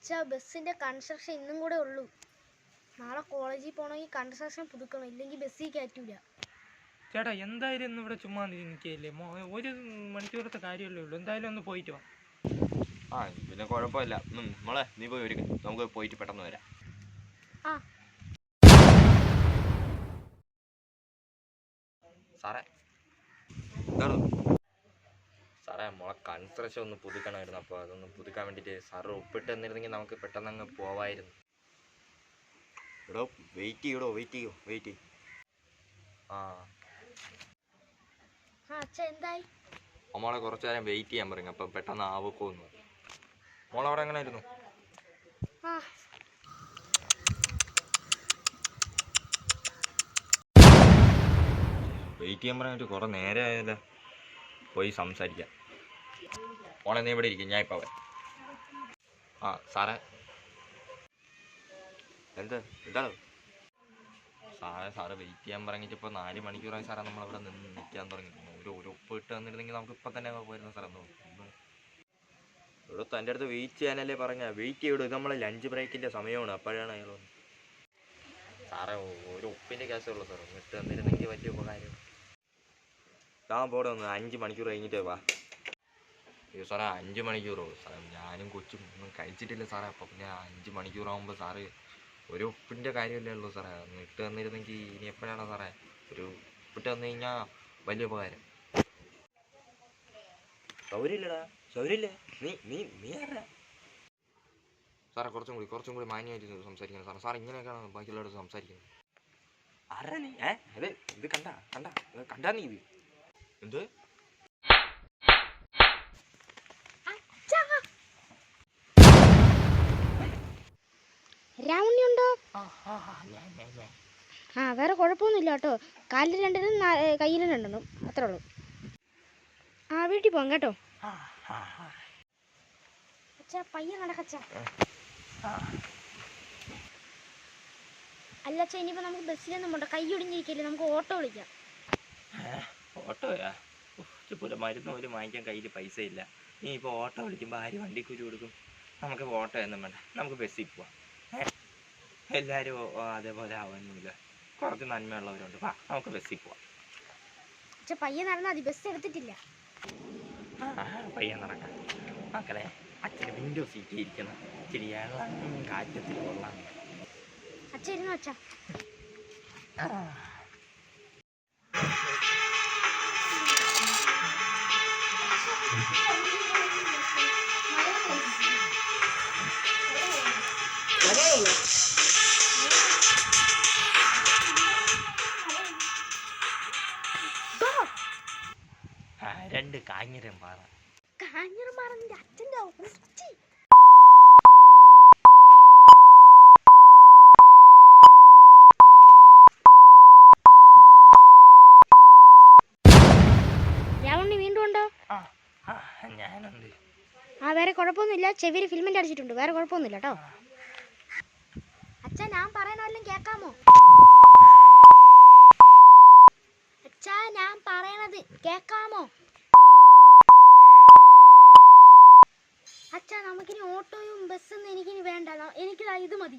അച്ഛാ ബസ്സിന്റെ കൺസ്ട്രക്ഷൻ ഇന്നും കൂടെ ഉള്ളൂ. നാളെ കോളേജിൽ പോകണമെങ്കിൽ കൺസ്ട്രക്ഷൻ പുതുക്കണം, ഇല്ലെങ്കിൽ ബസ്സിൽ കയറ്റൂല. ചേട്ടാ എന്തായാലും ഇന്ന് ഇവിടെ ചുമ്മാ നിൽക്കുകയല്ലേ, ഒരു മണിക്കൂറത്തെ കാര്യമല്ലേ ഉള്ളൂ, എന്തായാലും ഒന്ന് പോയിട്ട് വാ. ആ പിന്നെ കുഴപ്പമില്ല. മോളെ നീ പോയി ഒരുങ്ങ്, നമുക്ക് പോയിട്ട് പെട്ടെന്ന് വരാം. സാറേ എന്താണ് സാറേ, മോളെ കൺസ്ട്രക്ഷൻ ഒന്ന് പുതുക്കണമായിരുന്നു. അപ്പോൾ അതൊന്ന് പുതുക്കാൻ വേണ്ടിയിട്ട് സാറ് ഒപ്പിട്ട് തന്നിരുന്നെങ്കിൽ നമുക്ക് പെട്ടെന്ന് അങ്ങ് പോവായിരുന്നു. എടോ വെയിറ്റ് ചെയ്യൂ. എന്തായി? മോളെ കുറച്ചു നേരം വെയിറ്റ് ചെയ്യാൻ പറയും, അപ്പം പെട്ടെന്ന് ആവക്കോന്നു. മോളവിടെ എങ്ങനെ ആയിരുന്നു? വെയിറ്റ് ചെയ്യാൻ പറയാനായിട്ട് കുറേ നേരം ആയല്ലോ, പോയി സംസാരിക്കാം. മോളെ നീ ഇവിടെ ഇരിക്കും, ഞാൻ ഇപ്പോൾ വരാം. സാറേ എന്താണ് സാറ് വെയിറ്റ് ചെയ്യാൻ പറഞ്ഞിട്ട് ഇപ്പോൾ 4 മണിക്കൂറായി സാറേ നമ്മളവിടെ നിൽക്കാൻ തുടങ്ങി. ഒരു ഒപ്പ് ഇട്ട് തന്നിരുന്നെങ്കിൽ നമുക്ക് ഇപ്പം തന്നെ പോയിരുന്നു സാറേ. ഇവിടെ തൻ്റെ അടുത്ത് വെയിറ്റ് ചെയ്യാനല്ലേ പറഞ്ഞാൽ, വെയിറ്റ് ചെയ്യൂ, ഇത് നമ്മളെ ലഞ്ച് ബ്രേക്കിൻ്റെ സമയമാണ്. അപ്പോഴാണ് അയാൾ വന്നത്. സാറേ ഒരു ഒപ്പിൻ്റെ കേസേ ഉള്ളൂ സാർ, ഒന്ന് ഇട്ട് തന്നിരുന്നെങ്കിൽ വലിയ ഉപകാരം. താൻ പോടെ ഒന്ന് 5 മണിക്കൂർ കഴിഞ്ഞിട്ടേ വാ. അയ്യോ സാറേ 5 മണിക്കൂറോ സാറേ, ഞാനും കൊച്ചും ഒന്നും കഴിച്ചിട്ടില്ല സാറേ. അപ്പോൾ പിന്നെ 5 മണിക്കൂറാകുമ്പോൾ സാറ് ഒരു ഉപ്പിൻ്റെ കാര്യമല്ലേ ഉള്ളൂ സാറേ, ഒന്ന് ഇട്ട് തന്നിരുന്നെങ്കിൽ. ഇനി എപ്പോഴാണോ സാറേ ഒരു ഉപ്പിട്ട് തന്നു കഴിഞ്ഞാൽ വലിയ ഉപകാരം. സൗകര്യമില്ലേ നീ ആരാ സാറേ? കുറച്ചും കൂടി മാന്യമായിട്ട് സംസാരിക്കണം സാറേ. സാർ ഇങ്ങനെയൊക്കെയാണ് ബാക്കിയുള്ളവരോട് സംസാരിക്കുന്നത്. ആരാ നീ? അതെ ഇത് കണ്ടാ നീ ഇത് എന്ത്? രാവണിയുണ്ടോ? വേറെ കുഴപ്പമൊന്നുമില്ല കേട്ടോ. കാലിൽ 2 കയ്യിലും 2, അത്രേ ഉള്ളൂ. വീട്ടിൽ പോകാം കേട്ടോ. അച്ഛാ പയ്യെ നടക്കച്ചാ. അല്ല അച്ഛാ, ഇനിയിപ്പോൾ നമുക്ക് ബസ്സിലൊന്നും പോണ്ട, കൈ ഒടിഞ്ഞിരിക്കില്ലേ, നമുക്ക് ഓട്ടോ വിളിക്കാം. ഓട്ടോയാ? പോലെ മരുന്ന് പോലും വാങ്ങിക്കാൻ കയ്യിൽ പൈസ ഇല്ല. നീ ഇപ്പോൾ ഓട്ടോ വിളിക്കുമ്പോൾ ആര് വണ്ടിക്കൂലി കൊടുക്കും? നമുക്ക് ഓട്ടോ ഒന്നും വേണ്ട, നമുക്ക് ബസ്സിൽ പോവാം. എല്ലാവരും അതേപോലെ ആവാനൊന്നുമില്ല, കുറച്ച് നന്മയുള്ളവരുണ്ട്. നമുക്ക് ബസ്സിൽ പോവാം. പക്ഷെ പയ്യെ നടന്നാൽ മതി, ബസ് എടുത്തിട്ടില്ല. പയ്യെ നടക്കാം മക്കളെ. അച്ഛന് വിൻഡോ സീറ്റ് ഇരിക്കണം, ഇച്ചിരി കാറ്റത്തിൽ കൊള്ളാം. അച്ഛൻ ഇരുന്നു അച്ഛാ. രണ്ട് കാഞ്ഞിരം പാറ. നിന്റെ അച്ഛൻ്റെ രാവണി വീണ്ടും ഉണ്ടോ? ഞാനുണ്ട്. വേറെ കുഴപ്പമൊന്നുമില്ല, ചെവിയിൽ ഫിൽമെന്റ് അടിച്ചിട്ടുണ്ട്, വേറെ കുഴപ്പമൊന്നുമില്ല കേട്ടോ. അച്ഛാ ഞാൻ പറയണതെല്ലാം കേൾക്കാമോ? അച്ഛാ ഞാൻ പറയണത് കേൾക്കാമോ? അച്ഛാ നമുക്കിനി ഓട്ടോയും ബസ്സൊന്നും എനിക്കിനി വേണ്ട, എനിക്കിത് മതി.